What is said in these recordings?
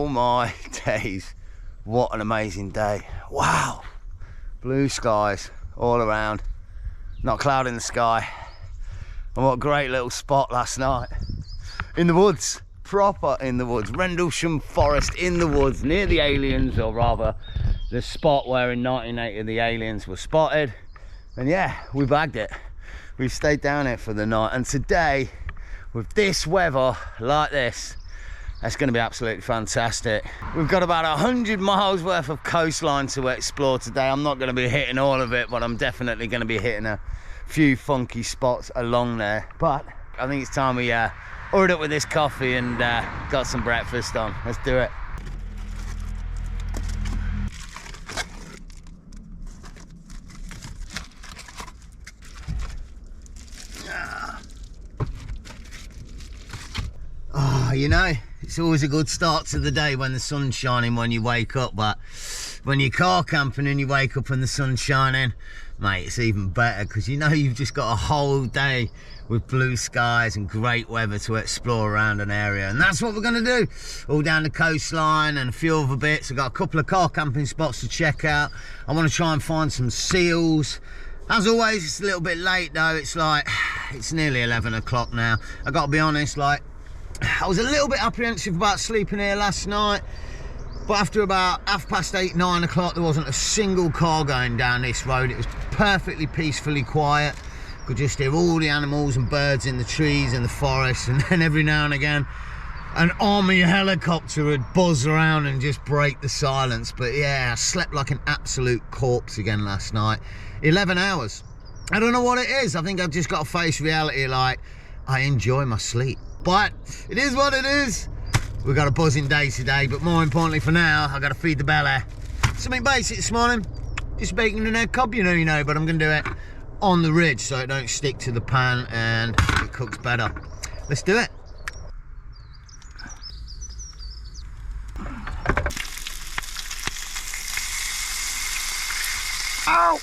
Oh my days, what an amazing day. Wow, blue skies all around, not a cloud in the sky. And what a great little spot last night in the woods, proper in the woods, Rendlesham Forest in the woods, near the aliens, or rather the spot where in 1980 the aliens were spotted. And yeah, we bagged it. We stayed down here for the night, and today with this weather like this, that's going to be absolutely fantastic. We've got about 100 miles worth of coastline to explore today. I'm not going to be hitting all of it, but I'm definitely going to be hitting a few funky spots along there. But I think it's time we hurried up with this coffee and got some breakfast on. Let's do it. Oh, you know, it's always a good start to the day when the sun's shining when you wake up, but when you're car camping and you wake up and the sun's shining, mate, it's even better, because you know you've just got a whole day with blue skies and great weather to explore around an area. And that's what we're going to do, all down the coastline and a few other bits. I've got a couple of car camping spots to check out. I want to try and find some seals. As always, it's a little bit late though. It's nearly 11 o'clock now. I got to be honest, like, I was a little bit apprehensive about sleeping here last night, but after about 8:30, 9 o'clock, there wasn't a single car going down this road. It was perfectly peacefully quiet. Could just hear all the animals and birds in the trees and the forest, and then every now and again an army helicopter would buzz around and just break the silence. But yeah, I slept like an absolute corpse again last night. 11 hours. I don't know what it is. I think I've just got to face reality, like, I enjoy my sleep. But it is what it is. We've got a buzzing day today, but more importantly for now, I've got to feed the belly. Something basic this morning, just bacon and egg cob, you know, but I'm going to do it on the ridge so it don't stick to the pan and it cooks better. Let's do it. Ow!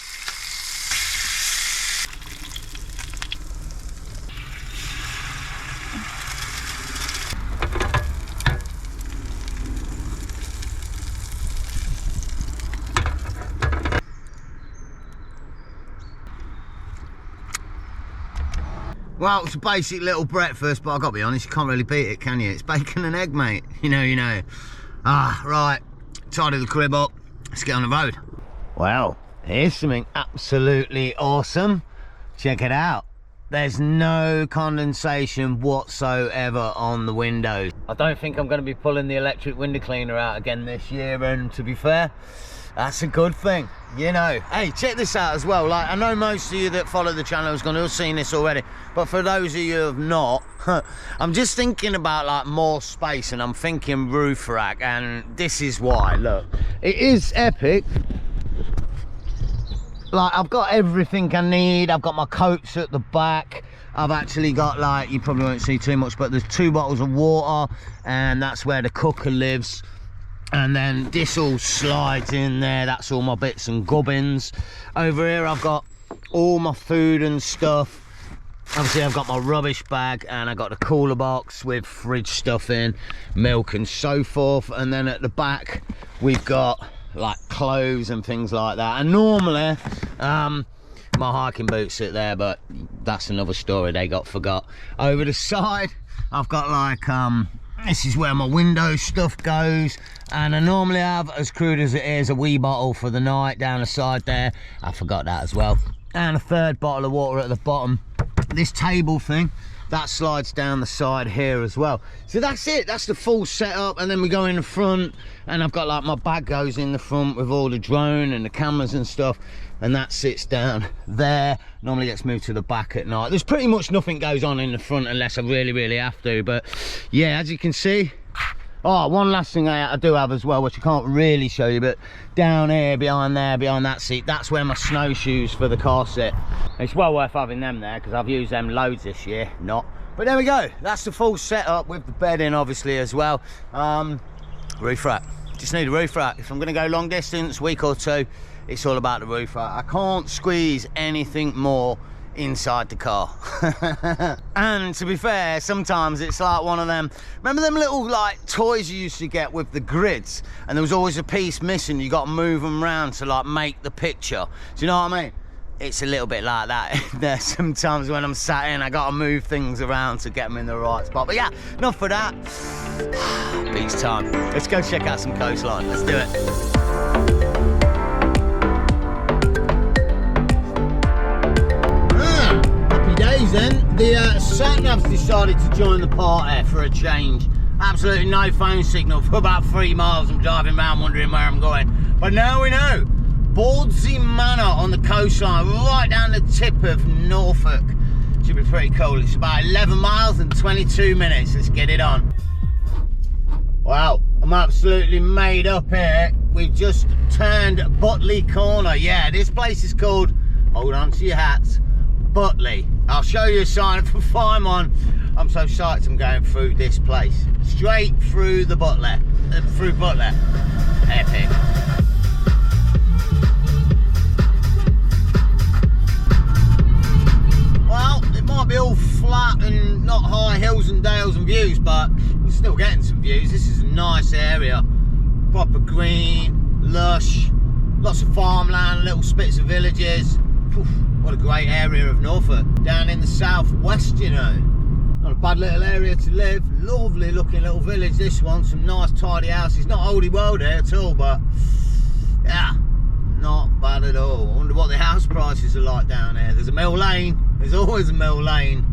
Well, it's a basic little breakfast, but I've got to be honest, you can't really beat it, can you? It's bacon and egg, mate. You know. Right, tidy the crib up, let's get on the road. Well, here's something absolutely awesome. Check it out. There's no condensation whatsoever on the windows. I don't think I'm going to be pulling the electric window cleaner out again this year, and to be fair, that's a good thing, you know. Hey, check this out as well. Like, I know most of you that follow the channel is going to have seen this already, but for those of you who have not, I'm just thinking about like more space, and I'm thinking roof rack, and this is why. Look, it is epic. Like, I've got everything I need. I've got my coats at the back. I've actually got, like, you probably won't see too much, but there's 2 bottles of water, and that's where the cooker lives. And then this all slides in there. That's all my bits and gubbins. Over here I've got all my food and stuff. Obviously I've got my rubbish bag, and I got the cooler box with fridge stuff in, milk and so forth. And then at the back we've got like clothes and things like that. And normally my hiking boots sit there, but that's another story, they got forgot. Over the side I've got like this is where my window stuff goes, and I normally have, as crude as it is, a wee bottle for the night down the side there. I forgot that as well. And a 3rd bottle of water at the bottom. This table thing, that slides down the side here as well. So that's it, that's the full setup. And then we go in the front, and I've got like my bag goes in the front with all the drone and the cameras and stuff, and that sits down there. Normally gets moved to the back at night. There's pretty much nothing goes on in the front unless I really have to. But yeah, as you can see, oh, one last thing I do have as well, which I can't really show you, but down here, behind there, behind that seat, that's where my snowshoes for the car sit. It's well worth having them there, because I've used them loads this year. Not, but there we go. That's the full setup with the bed in, obviously, as well. Roof rack, just need a roof rack. If I'm going to go long distance, week or two, it's all about the roof rack. I can't squeeze anything more inside the car. And to be fair, sometimes it's like one of them, remember them little like toys you used to get with the grids, and there was always a piece missing, you got to move them around to like make the picture. Do you know what I mean? It's a little bit like that. There sometimes when I'm sat in, I got to move things around to get them in the right spot. But yeah, enough for that. Beach time. Let's go check out some coastline. Let's do it. Then the sat-nav's decided to join the party for a change. Absolutely no phone signal for about 3 miles. I'm driving around wondering where I'm going, but now we know. Bordsey Manor on the coastline, right down the tip of Norfolk. Should be pretty cool. It's about 11 miles and 22 minutes. Let's get it on. Wow, I'm absolutely made up here. We've just turned Butley Corner. Yeah, this place is called, hold on to your hats, Butley. I'll show you a sign for Fimon. I'm so psyched I'm going through this place. Straight through the Butley. Through Butley. Epic. Well, it might be all flat and not high hills and dales and views, but we're still getting some views. This is a nice area. Proper green, lush, lots of farmland, little spits of villages. Oof. What a great area of Norfolk. Down in the southwest, you know. Not a bad little area to live. Lovely looking little village, this one. Some nice tidy houses. Not oldie world here at all, but yeah, not bad at all. I wonder what the house prices are like down here. There's a Mill Lane. There's always a Mill Lane.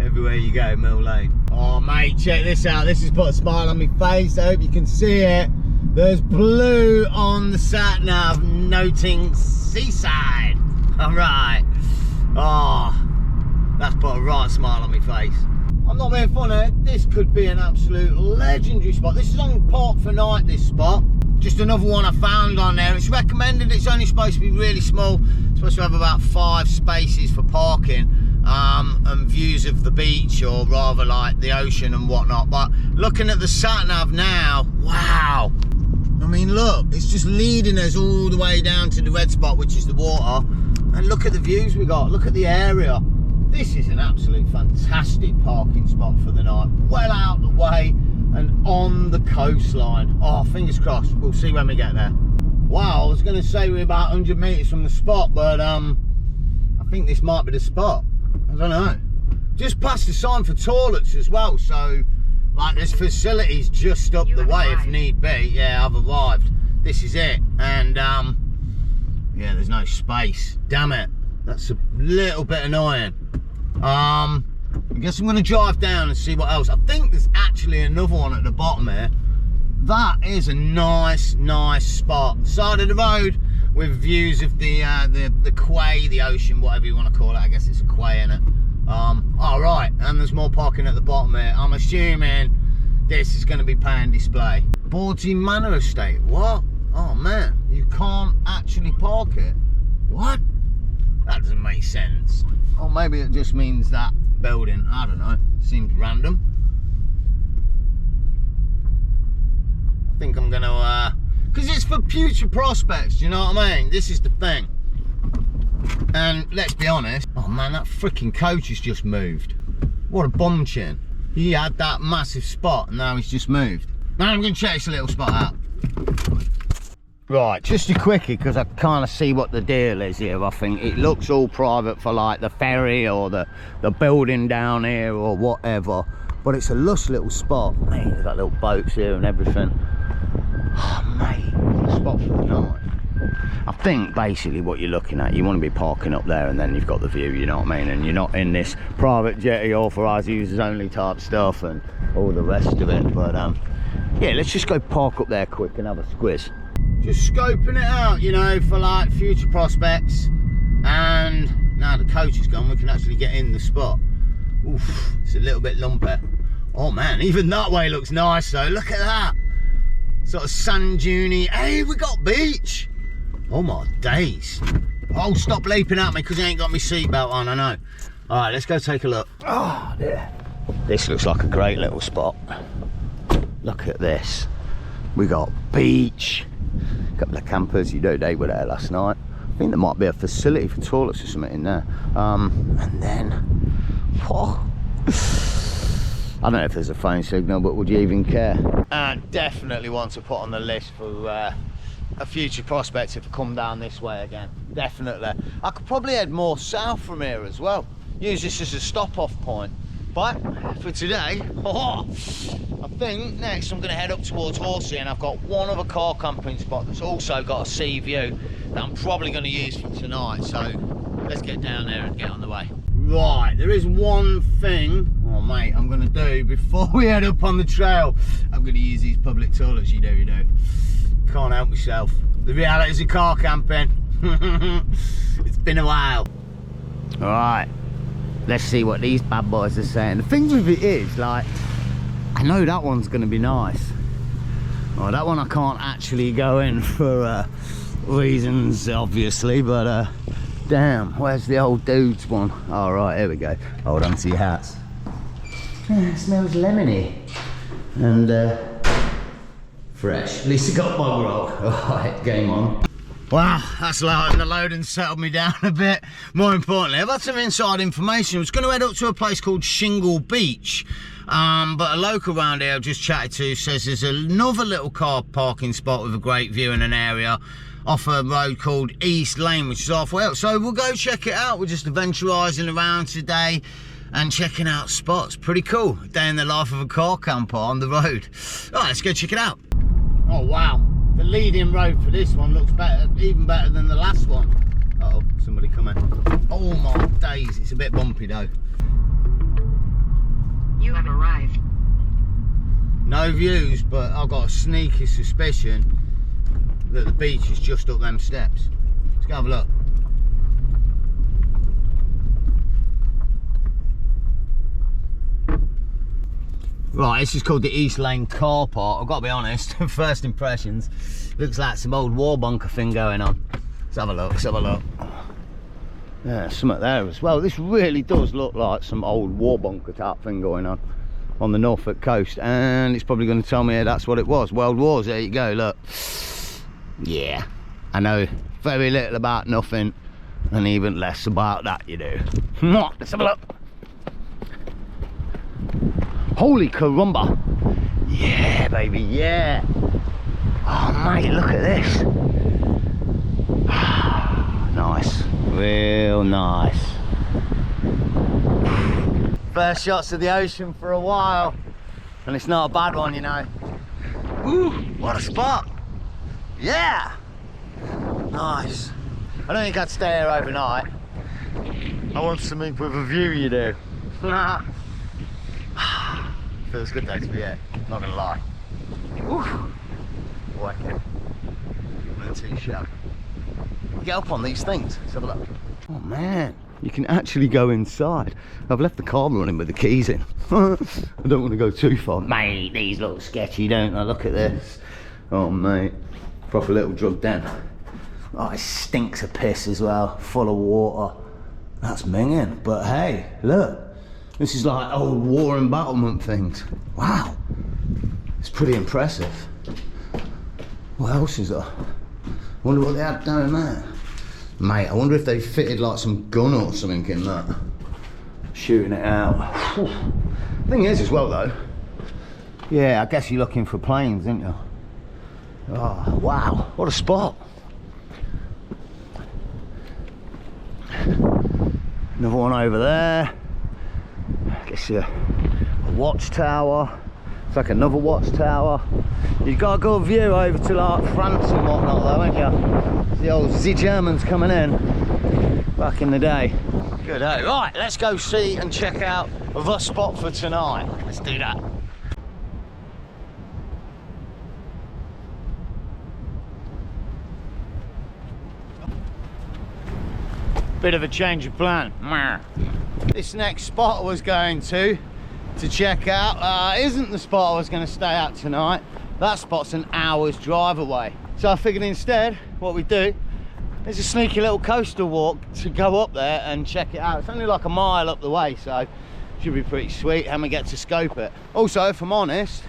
Everywhere you go, Mill Lane. Oh mate, check this out. This has put a smile on my face. I hope you can see it. There's blue on the sat-nav noting seaside. Alright. Oh, that's put a right smile on my face. I'm not being funny, this could be an absolute legendary spot. This is on Park for Night, this spot. Just another one I found on there. It's recommended, it's only supposed to be really small. It's supposed to have about 5 spaces for parking and views of the beach, or rather like the ocean and whatnot. But looking at the sat-nav now, wow. I mean, look, it's just leading us all the way down to the red spot, which is the water. And look at the views we got, look at the area. This is an absolute fantastic parking spot for the night. Well out the way and on the coastline. Oh, fingers crossed, we'll see when we get there. Wow, I was gonna say we're about 100 meters from the spot, but I think this might be the spot. I don't know. Just past the sign for toilets as well, so like there's facilities just up the way if need be. Yeah, I've arrived. This is it, and yeah, there's no space. Damn it, that's a little bit annoying. I guess I'm gonna drive down and see what else. I think there's actually another one at the bottom here. That is a nice spot. Side of the road with views of the quay, the ocean, whatever you want to call it. I guess it's a quay, innit? All right, and there's more parking at the bottom here. I'm assuming this is going to be pay and display. Bordsey Manor Estate. What? Oh man, you can't actually park it. What? That doesn't make sense. Or maybe it just means that building. I don't know. Seems random. I think I'm gonna because it's for future prospects, you know what I mean? This is the thing. And let's be honest, oh man, that freaking coach has just moved. What a bum chin. He had that massive spot and now he's just moved. Now I'm gonna check this little spot out. Right, just a quickie, because I kind of see what the deal is here. I think it looks all private for like the ferry or the building down here or whatever, but it's a lush little spot. Mate, they've got little boats here and everything. Oh mate, spot for the night. I think basically what you're looking at, you want to be parking up there and then you've got the view, you know what I mean? And you're not in this private jetty authorised users only type stuff and all the rest of it. But yeah, let's just go park up there quick and have a squiz. Just scoping it out, you know, for like future prospects. And now the coach is gone, we can actually get in the spot. Oof, it's a little bit lumpy. Oh man, even that way looks nice though. Look at that. Sort of sand duney. Hey, we got beach. Oh my days. Oh, stop leaping at me because I ain't got my seatbelt on, I know. All right, let's go take a look. Oh dear. This looks like a great little spot. Look at this. We got beach. A couple of campers, you know, they were there last night. I think there might be a facility for toilets or something in there. And then, whoa. I don't know if there's a phone signal, but would you even care? And definitely want to put on the list for a future prospect if I come down this way again. Definitely. I could probably head more south from here as well. Use this as a stop-off point. But for today, I think next I'm going to head up towards Horsey, and I've got one other car camping spot that's also got a sea view that I'm probably going to use for tonight. So let's get down there and get on the way. Right, there is one thing, oh mate, I'm going to do before we head up on the trail. I'm going to use these public toilets, you know. Can't help myself. The realities of car camping. It's been a while. All right. Let's see what these bad boys are saying. The thing with it is, like, I know that one's going to be nice. Oh, that one I can't actually go in for reasons, obviously, but damn, where's the old dude's one? All right, here we go. Hold on to your hats. It smells lemony and fresh. At least it got bog roll. All right, game on. Wow, that's lightened the load and settled me down a bit. More importantly, I've had some inside information. I was going to head up to a place called Shingle Beach, but a local around here I've just chatted to says there's another little car parking spot with a great view in an area off a road called East Lane, which is halfway up. So we'll go check it out. We're just adventurising around today and checking out spots. Pretty cool. Day in the life of a car camper on the road. All right, let's go check it out. Oh, wow. The leading road for this one looks better, even better than the last one. Uh oh, somebody coming. Oh my days, it's a bit bumpy though. You have arrived. No views, but I've got a sneaky suspicion that the beach is just up them steps. Let's go have a look. Right, this is called the East Lane Car Park. I've got to be honest, first impressions, looks like some old war bunker thing going on. Let's have a look, let's have a look. Yeah, something there as well. This really does look like some old war bunker type thing going on the Norfolk coast. And it's probably going to tell me that's what it was. World Wars, there you go, look. Yeah, I know very little about nothing and even less about that, you do. Let's have a look. Holy carumba. Yeah, baby, yeah. Oh, mate, look at this. Nice, real nice. First shots of the ocean for a while, and it's not a bad one, you know. Ooh, what a spot. Yeah. Nice. I don't think I'd stay here overnight. I want something with a view, you do. Feels good though to be here, not gonna lie. Wicked. Military show. Get up on these things, let's have a look. Oh man, you can actually go inside. I've left the car running with the keys in. I don't want to go too far. Mate, these look sketchy, don't they? Look at this. Oh mate, proper little drug den. Oh, it stinks of piss as well, full of water. That's minging, but hey, look. This is like old war and battlement things. Wow, it's pretty impressive. What else is there? Wonder what they had down there. Mate, I wonder if they fitted like some gun or something in that. Shooting it out. Thing is as well though, yeah, I guess you're looking for planes, aren't you? Oh, wow, what a spot. Another one over there. I guess a watchtower. It's like another watchtower. You've got a good view over to like France and whatnot though, haven't you? The old Z Germans coming in back in the day. Good, eh? Right, let's go see and check out the spot for tonight. Let's do that. Bit of a change of plan. This next spot I was going to check out isn't the spot I was going to stay at tonight. That spot's an hour's drive away. So I figured instead what we do is a sneaky little coastal walk to go up there and check it out. It's only like a mile up the way, so should be pretty sweet and we get to scope it. Also, if I'm honest,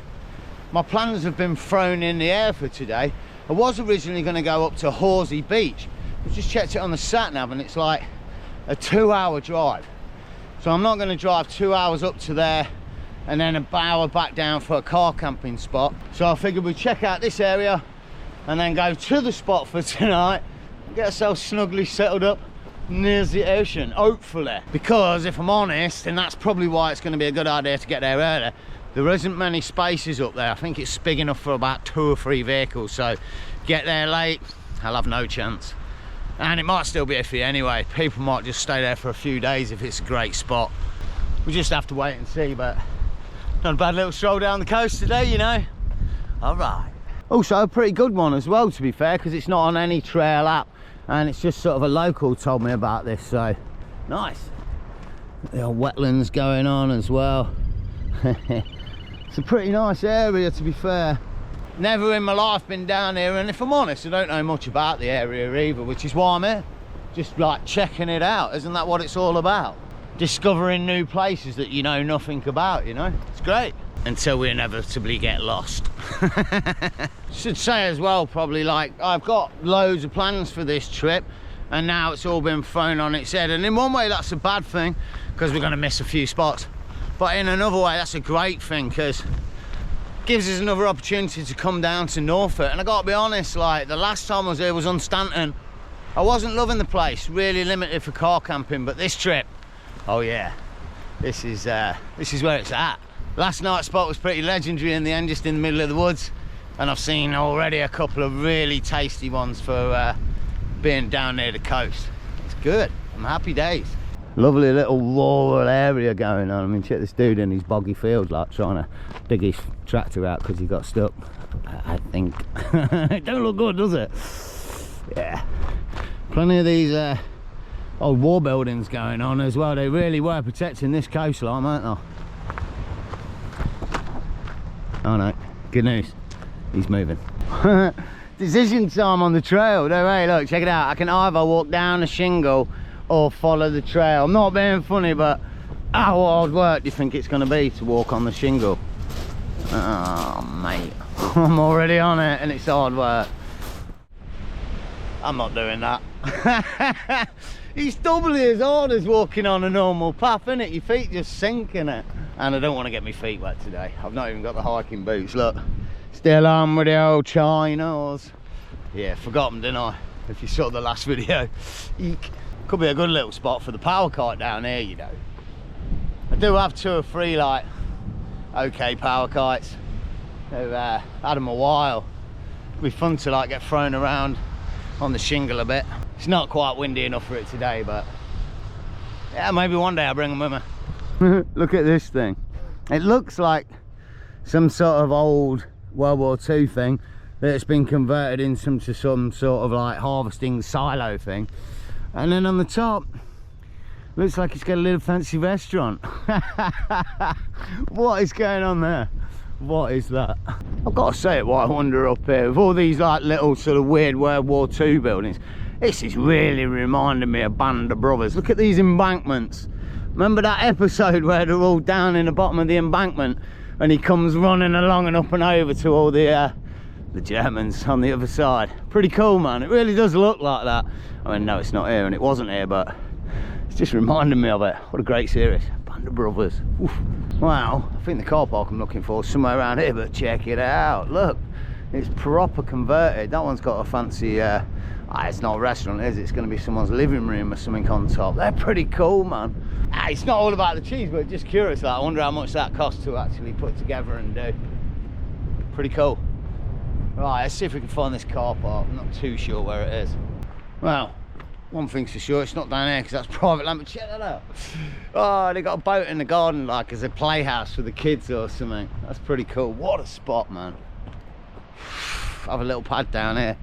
my plans have been thrown in the air for today. I was originally going to go up to Horsey Beach, I just checked it on the sat nav and it's like a 2-hour drive. So I'm not going to drive 2 hours up to there and then an hour back down for a car camping spot. So I figured we'd check out this area and then go to the spot for tonight and get ourselves snugly settled up near the ocean, hopefully. Because if I'm honest, and that's probably why it's going to be a good idea to get there early, there isn't many spaces up there. I think it's big enough for about 2 or 3 vehicles, so get there late, I'll have no chance. And it might still be iffy anyway. People might just stay there for a few days if it's a great spot. We just have to wait and see, but not a bad little stroll down the coast today, you know. All right. Also a pretty good one as well, to be fair, because it's not on any trail app and it's just sort of a local told me about this, so nice. The old wetlands going on as well. It's a pretty nice area, to be fair. Never in my life been down here, and if I'm honest, I don't know much about the area either, which is why I'm here. Just like checking it out. Isn't that what it's all about? Discovering new places that you know nothing about, you know? It's great. Until we inevitably get lost. Should say as well, probably, like, I've got loads of plans for this trip and now it's all been thrown on its head, and in one way that's a bad thing because we're going to miss a few spots, but in another way that's a great thing because it gives us another opportunity to come down to Norfolk. And I gotta be honest, like, the last time I was here was on Stanton. I wasn't loving the place, really limited for car camping, but this trip, oh yeah, this is where it's at. Last night's spot was pretty legendary in the end, just in the middle of the woods, and I've seen already a couple of really tasty ones for being down near the coast. It's good. I'm happy days. Lovely little rural area going on. I mean, check this dude in his boggy field, like trying to dig his tractor out because he got stuck, I think. It don't look good, does it? Yeah. Plenty of these old war buildings going on as well. They really were protecting this coastline, weren't they? Oh no, good news, he's moving. Decision time on the trail. No way, look, check it out. I can either walk down the shingle or follow the trail. I'm not being funny, but how hard work do you think it's going to be to walk on the shingle? Oh mate, I'm already on it and it's hard work. I'm not doing that. It's doubly as hard as walking on a normal path, isn't it? Your feet just sink in it. And I don't want to get my feet wet today. I've not even got the hiking boots, look. Still on with the old chinos. Yeah, forgot them, didn't I? If you saw the last video. Eek. Could be a good little spot for the power kite down here, you know. I do have 2 or 3 like okay power kites. I've had them a while. It'd be fun to like get thrown around on the shingle a bit. It's not quite windy enough for it today, but yeah, maybe one day I'll bring them with me. Look at this thing. It looks like some sort of old World War II thing that's been converted into some sort of like harvesting silo thing, and then on the top looks like it's got a little fancy restaurant. What is going on there? What is that? I've got to say it while I wander up here with all these like little sort of weird World War II buildings. This is really reminding me of Band of Brothers. Look at these embankments. Remember that episode where they're all down in the bottom of the embankment and he comes running along and up and over to all the Germans on the other side? Pretty cool, man. It really does look like that. I mean, no, it's not here and it wasn't here, but it's just reminding me of it. What a great series. Band of Brothers. Oof. Wow, I think the car park I'm looking for is somewhere around here, but check it out. Look, it's proper converted. That one's got a fancy it's not a restaurant, is it? It's going to be someone's living room or something on top. They're pretty cool, man. It's not all about the cheese, but just curious, like, I wonder how much that costs to actually put together and do. Pretty cool. Right, let's see if we can find this car park. I'm not too sure where it is. Well, one thing's for sure, it's not down here because that's private land, but check that out. Oh, they got a boat in the garden like as a playhouse for the kids or something. That's pretty cool. What a spot, man. Have a little pad down here.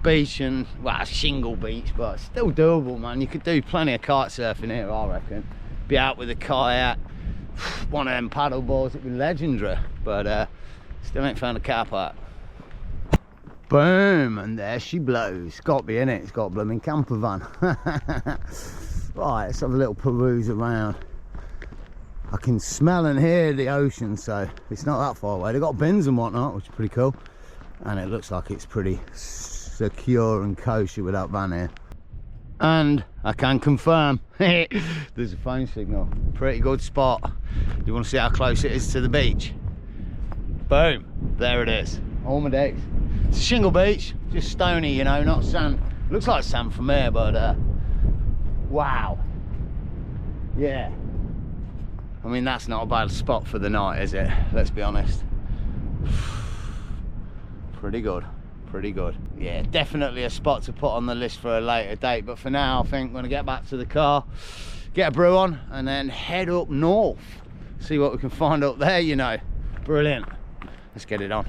Beach and, well, shingle beach, but still doable, man. You could do plenty of kite surfing here, I reckon. Be out with a kayak, one of them paddle boards, it'd be legendary, but still ain't found a car park. Boom, and there she blows. Got to be in it, it's got a blooming camper van. Right, let's have a little peruse around. I can smell and hear the ocean, so it's not that far away. They've got bins and whatnot, which is pretty cool, and it looks like it's pretty secure and kosher with that van here. And I can confirm there's a phone signal. Pretty good spot. You want to see how close it is to the beach? Boom, there it is. All my days. It's a shingle beach, just stony, you know, not sand. Looks like sand from here, but wow. Yeah. I mean, that's not a bad spot for the night, is it? Let's be honest. Pretty good. Pretty good. Yeah, definitely a spot to put on the list for a later date, but for now I think I'm gonna get back to the car, get a brew on, and then head up north, see what we can find up there, you know. Brilliant. Let's get it on.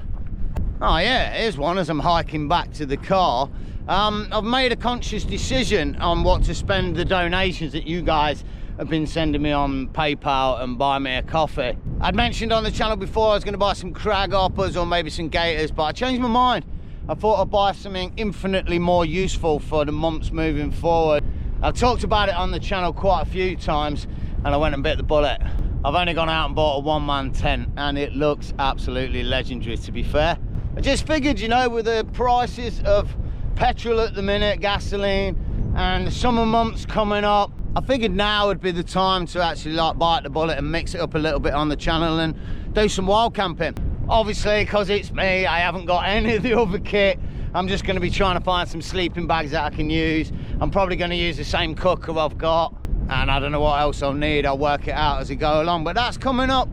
Oh yeah, here's one as I'm hiking back to the car. I've made a conscious decision on what to spend the donations that you guys have been sending me on PayPal and buy me a coffee. I'd mentioned on the channel before I was going to buy some crag hoppers or maybe some gators, but I changed my mind. I thought I'd buy something infinitely more useful for the months moving forward. I've talked about it on the channel quite a few times and I went and bit the bullet. I've only gone out and bought a one-man tent and it looks absolutely legendary, to be fair. I just figured, you know, with the prices of petrol at the minute, gasoline, and the summer months coming up, I figured now would be the time to actually like bite the bullet and mix it up a little bit on the channel and do some wild camping. Obviously, because it's me, I haven't got any of the other kit. I'm just going to be trying to find some sleeping bags that I can use. I'm probably going to use the same cooker I've got, and I don't know what else I'll need. I'll work it out as I go along, but that's coming up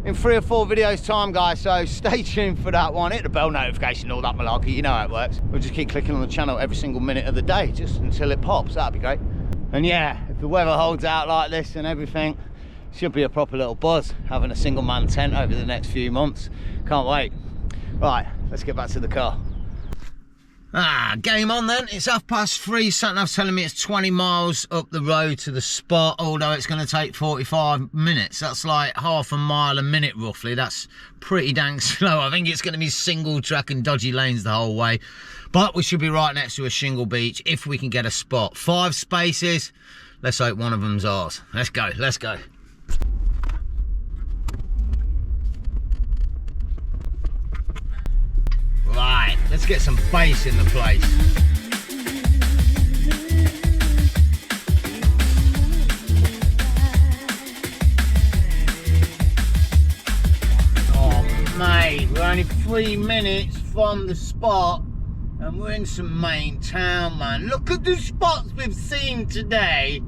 in 3 or 4 videos time, guys, so stay tuned for that one. Hit the bell notification, all that malarkey, you know how it works. We'll just keep clicking on the channel every single minute of the day, just until it pops. That'd be great. And yeah, if the weather holds out like this and everything, should be a proper little buzz having a single man tent over the next few months. Can't wait. Right, let's get back to the car. Game on then. It's 3:30. Sat-nav's telling me it's 20 miles up the road to the spot, although it's going to take 45 minutes. That's like half a mile a minute roughly. That's pretty dang slow. I think it's going to be single track and dodgy lanes the whole way, but we should be right next to a shingle beach if we can get a spot. 5 spaces. Let's hope one of them's ours. Let's go, let's go. Right, let's get some bass in the place. Oh mate, we're only 3 minutes from the spot and we're in some main town, man. Look at the spots we've seen today.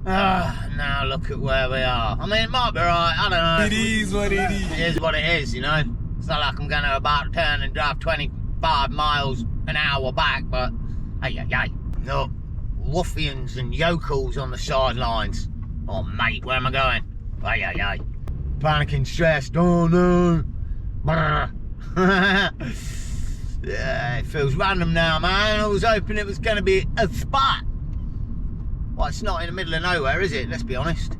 Now look at where we are. I mean, it might be right, I don't know. It is what it is. It is what it is, you know. It's not like I'm going to about turn and drive 25 miles an hour back, but hey. Look, ruffians and yokels on the sidelines. Oh mate, where am I going? Hey. Panicking, stressed, oh no. Yeah, it feels random now, man. I was hoping it was going to be a spot. Well, it's not in the middle of nowhere, is it? Let's be honest.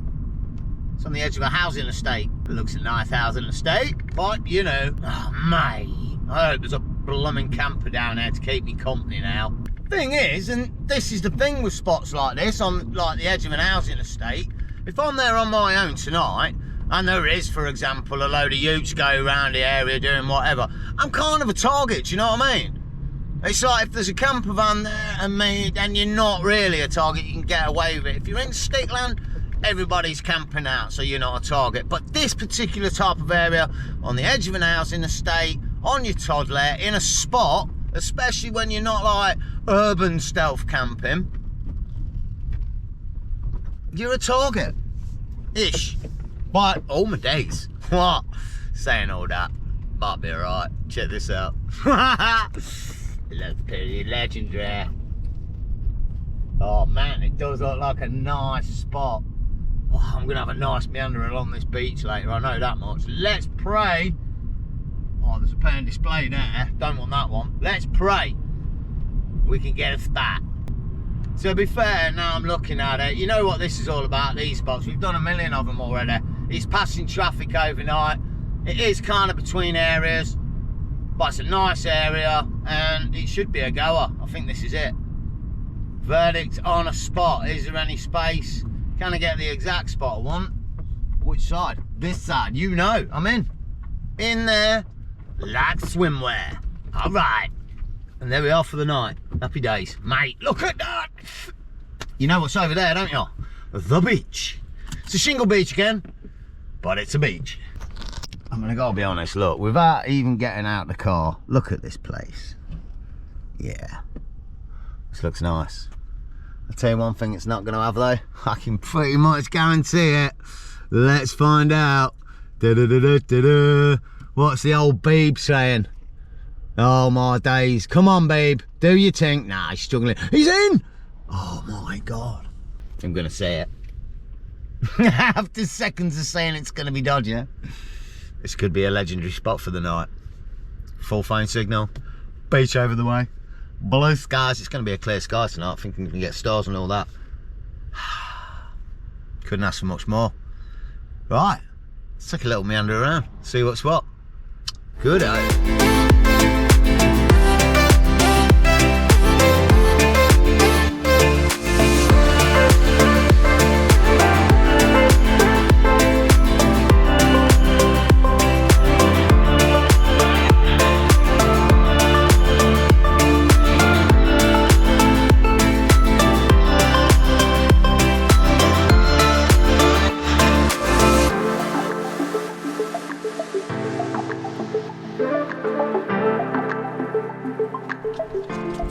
It's on the edge of a housing estate. It looks a nice housing estate, but you know. Oh mate, I hope there's a blooming camper down there to keep me company now. Thing is, and this is the thing with spots like this, on like the edge of an housing estate, if I'm there on my own tonight, and there is, for example, a load of utes go around the area doing whatever, I'm kind of a target, do you know what I mean? It's like if there's a camper van there and me, then you're not really a target, you can get away with it. If you're in stickland, everybody's camping out, so you're not a target. But this particular type of area, on the edge of an housing estate, on your toddler, in a spot, especially when you're not like urban stealth camping, you're a target ish. But oh my days, what? Saying all that, might be alright. Check this out. It looks pretty legendary. Oh man, it does look like a nice spot. Oh, I'm gonna have a nice meander along this beach later, I know that much. Let's pray. Oh, there's a paying display there. Don't want that one. Let's pray we can get a spot. To be fair, now I'm looking at it, you know what this is all about, these spots. We've done a million of them already. It's passing traffic overnight. It is kind of between areas, but it's a nice area and it should be a goer. I think this is it. Verdict on a spot. Is there any space? Can I get the exact spot I want? Which side? This side. You know, I'm in. In there, like swimwear. All right. And there we are for the night. Happy days. Mate, look at that. You know what's over there, don't you? The beach. It's a shingle beach again, but it's a beach. I'm gonna gotta be honest, look, without even getting out the car, look at this place. Yeah, this looks nice. I'll tell you one thing it's not gonna have though. I can pretty much guarantee it. Let's find out. Da -da -da -da -da -da. What's the old babe saying? Oh my days. Come on, babe. Do your thing. Nah, he's struggling. He's in! Oh my God. I'm gonna say it. After seconds of saying it's gonna be dodgy. This could be a legendary spot for the night. Full phone signal. Beach over the way. Blue skies. It's gonna be a clear sky tonight. I think we can get stars and all that. Couldn't ask for much more. Right. Let's take a little meander around. See what's what. Good out.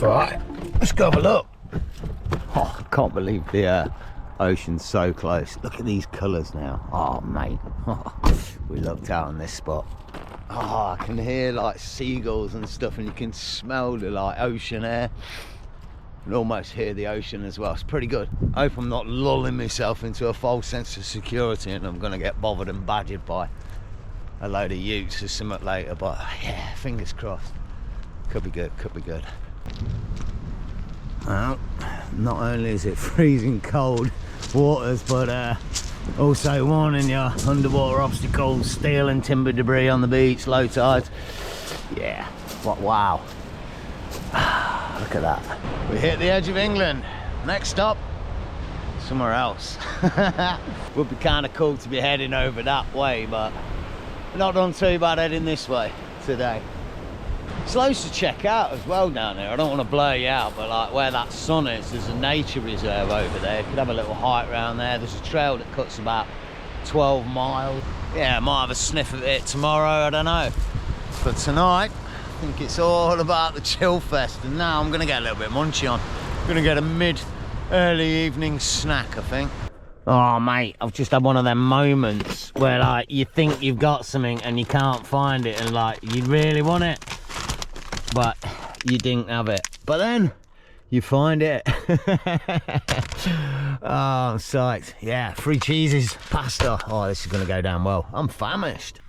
Right, let's go have a look. Oh, I can't believe the ocean's so close. Look at these colours now. Oh, mate. We lucked out on this spot. Oh, I can hear like seagulls and stuff, and you can smell the like ocean air. And almost hear the ocean as well. It's pretty good. I hope I'm not lulling myself into a false sense of security and I'm going to get bothered and badgered by a load of utes or something later. But yeah, fingers crossed. Could be good, could be good. Well, not only is it freezing cold waters, but also warning you, underwater obstacles, steel and timber debris on the beach, low tides. Yeah, what, wow. Look at that. We hit the edge of England. Next stop, somewhere else. Would be kind of cool to be heading over that way, but not done too bad heading this way today. It's loads to check out as well down there. I don't want to blow you out, but like where that sun is, there's a nature reserve over there. You could have a little hike around there. There's a trail that cuts about 12 miles. Yeah, I might have a sniff of it tomorrow, I don't know. But tonight, I think it's all about the chill fest. And now I'm gonna get a little bit munchy on. I'm gonna get a early evening snack, I think. Oh mate, I've just had one of them moments where like you think you've got something and you can't find it, and like you really want it, but you didn't have it. But then you find it. Oh, I'm psyched. Yeah, 3 cheeses, pasta. Oh, this is gonna go down well. I'm famished.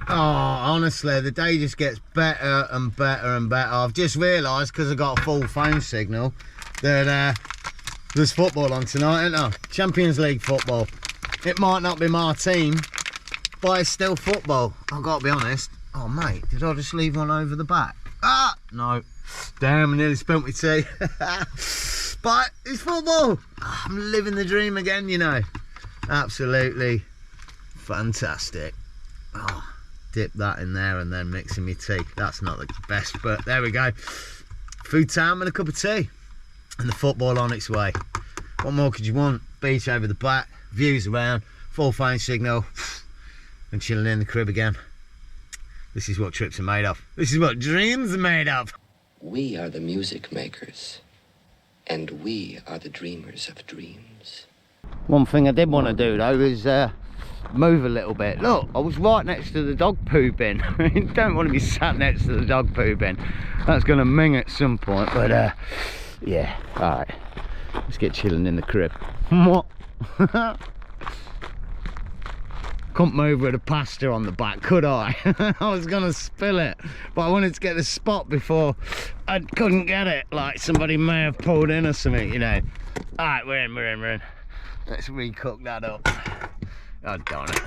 Oh, honestly, the day just gets better and better and better. I've just realised, because I got a full phone signal, that there's football on tonight, isn't there? Champions League football. It might not be my team, but it's still football. I've got to be honest. Oh, mate, did I just leave one over the back? Ah, no. Damn, I nearly spilt my tea. But it's football. I'm living the dream again, you know. Absolutely fantastic. Oh, dip that in there and then mixing my tea. That's not the best, but there we go. Food time and a cup of tea. And the football on its way. What more could you want? Beach over the back, views around, full phone signal, and chilling in the crib again. This is what trips are made of. This is what dreams are made of. We are the music makers, and we are the dreamers of dreams. One thing I did want to do though is move a little bit. Look, I was right next to the dog poo bin. I mean, don't want to be sat next to the dog poo bin. That's going to ming at some point, but yeah, alright. Let's get chilling in the crib. What? Couldn't move with a pasta on the back, could I? I was gonna spill it, but I wanted to get the spot before I couldn't get it. Like somebody may have pulled in or something, you know. Alright, we're in. Let's recook that up. Oh, darn it.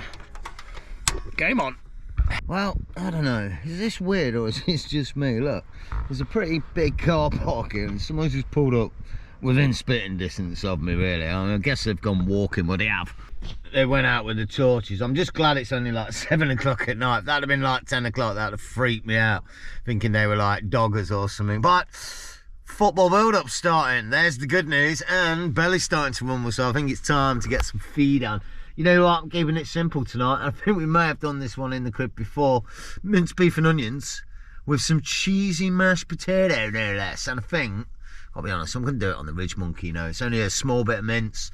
Game on. Well, I don't know. Is this weird or is this just me? Look, there's a pretty big car park here and someone's just pulled up within spitting distance of me, really. I mean, I guess they've gone walking, well, they have. They went out with the torches. I'm just glad it's only like 7 o'clock at night. If that'd have been like 10 o'clock, that'd have freaked me out, thinking they were like doggers or something. But Football build-up starting. There's the good news, and belly's starting to rumble, so I think it's time to get some feed on. You know what? I'm keeping it simple tonight. I think we may have done this one in the clip before. Minced beef and onions with some cheesy mashed potato, no less. And I think, I'll be honest, I'm going to do it on the Ridge Monkey. You know, it's only a small bit of mince,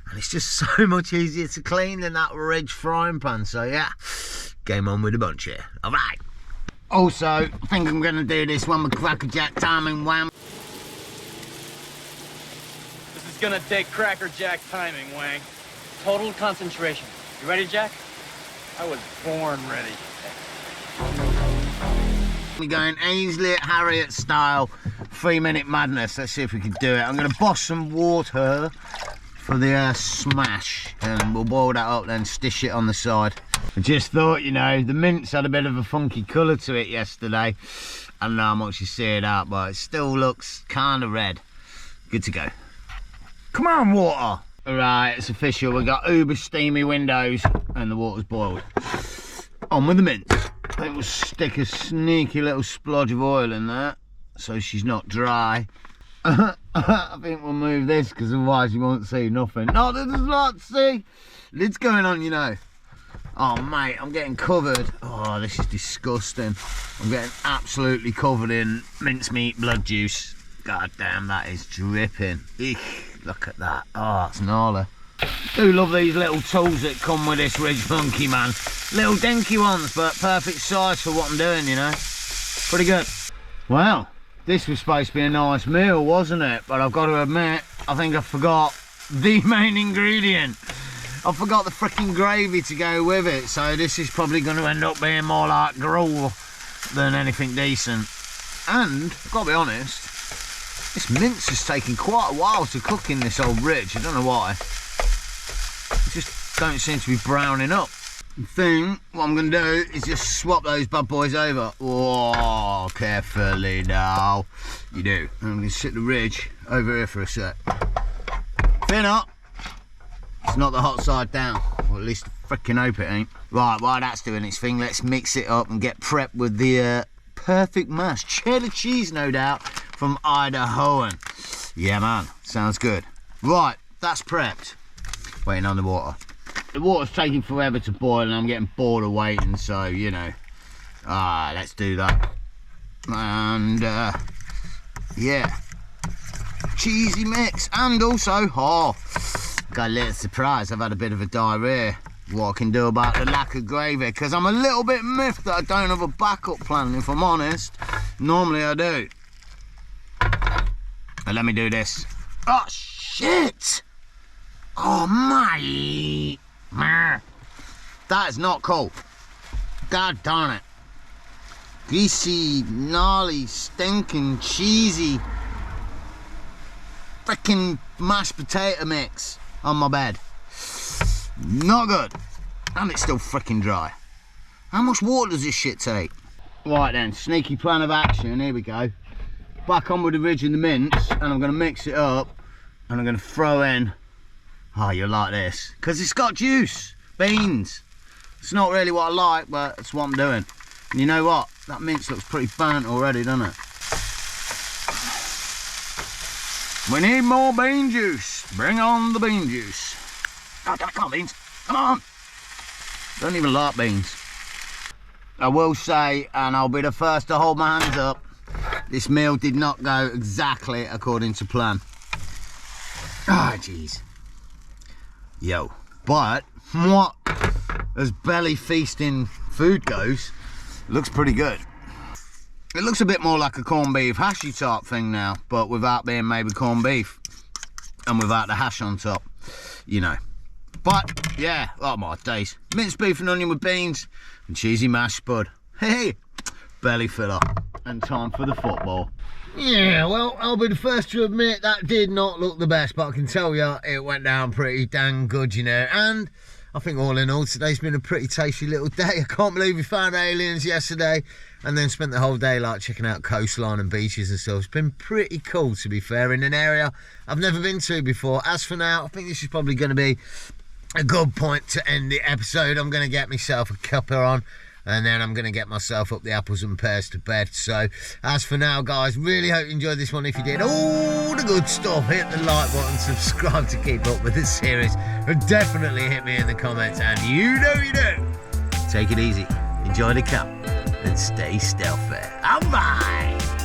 and it's just so much easier to clean than that Ridge frying pan. So yeah, game on with a bunch here. All right. Also, I think I'm going to do this one with crackerjack timing wham. This is gonna take crackerjack timing, Wang. Total concentration. You ready, Jack? I was born ready. We're going Ainsley Harriet style 3-minute madness. Let's see if we can do it. I'm going to boss some water for the smash, and we'll boil that up, then stish it on the side. I just thought, you know, the mince had a bit of a funky colour to it yesterday. I don't know how much you see it out, but it still looks kind of red. Good to go. Come on, water. All right, it's official. We've got uber steamy windows and the water's boiled. On with the mince. I think we'll stick a sneaky little splodge of oil in there so she's not dry. I think we'll move this because otherwise you won't see nothing. No, there's not to see. Lid's going on, you know. Oh, mate, I'm getting covered. Oh, this is disgusting. I'm getting absolutely covered in mincemeat blood juice. God damn, that is dripping. Eek. Look at that. Oh, that's gnarly. Do love these little tools that come with this Ridge Monkey, man. Little dinky ones, but perfect size for what I'm doing, you know. Pretty good. Well, this was supposed to be a nice meal, wasn't it? But I've got to admit, I think I forgot the main ingredient. I forgot the freaking gravy to go with it. So this is probably going to end up being more like gruel than anything decent. And, I've got to be honest, this mince has taken quite a while to cook in this old Ridge. I don't know why. It just don't seem to be browning up. The thing, what I'm going to do is just swap those bad boys over. Oh, carefully now. You do. I'm going to sit the Ridge over here for a sec. Fin up. It's not the hot side down. Or at least I freaking hope it ain't. Right, while that's doing its thing, let's mix it up and get prepped with the perfect mash. Cheddar cheese, no doubt, from Idahoan. Yeah, man. Sounds good. Right, that's prepped. Waiting on the water. The water's taking forever to boil and I'm getting bored of waiting, so, you know. Let's do that. And, yeah. Cheesy mix. And also, got a little surprise. I've had a bit of a diarrhea. What I can do about the lack of gravy, because I'm a little bit miffed that I don't have a backup plan, if I'm honest. Normally I do. But let me do this. Oh, shit! Oh, mate! That is not cool. God darn it. Greasy, gnarly, stinking, cheesy, freaking mashed potato mix on my bed. Not good. And it's still freaking dry. How much water does this shit take? Right then, sneaky plan of action. Here we go. Back on with the Ridge and the mince, and I'm going to mix it up, and I'm going to throw in, you'll like this, because it's got juice, beans. It's not really what I like, but it's what I'm doing. And you know what? That mince looks pretty burnt already, doesn't it? We need more bean juice. Bring on the bean juice. Oh, come on, beans. Come on. Don't even like beans. I will say, and I'll be the first to hold my hands up, this meal did not go exactly according to plan. Jeez. Yo. But, what, as belly feasting food goes, it looks pretty good. It looks a bit more like a corned beef hashy type thing now, but without being maybe corned beef and without the hash on top, you know. But yeah, oh my days, minced beef and onion with beans and cheesy mashed spud. Hey, belly filler. And time for the football. Yeah, well, I'll be the first to admit that did not look the best, but I can tell you it went down pretty dang good, you know. And I think all in all, today's been a pretty tasty little day. I can't believe we found aliens yesterday and then spent the whole day like checking out coastline and beaches and stuff. It's been pretty cool, to be fair, in an area I've never been to before. As for now, I think this is probably going to be a good point to end the episode. I'm going to get myself a cuppa on and then I'm going to get myself up the apples and pears to bed. So as for now, guys, really hope you enjoyed this one. If you did, all the good stuff, hit the like button, subscribe to keep up with this series, and definitely hit me in the comments. And you know you do. Take it easy, enjoy the camp, and stay stealthy. All right.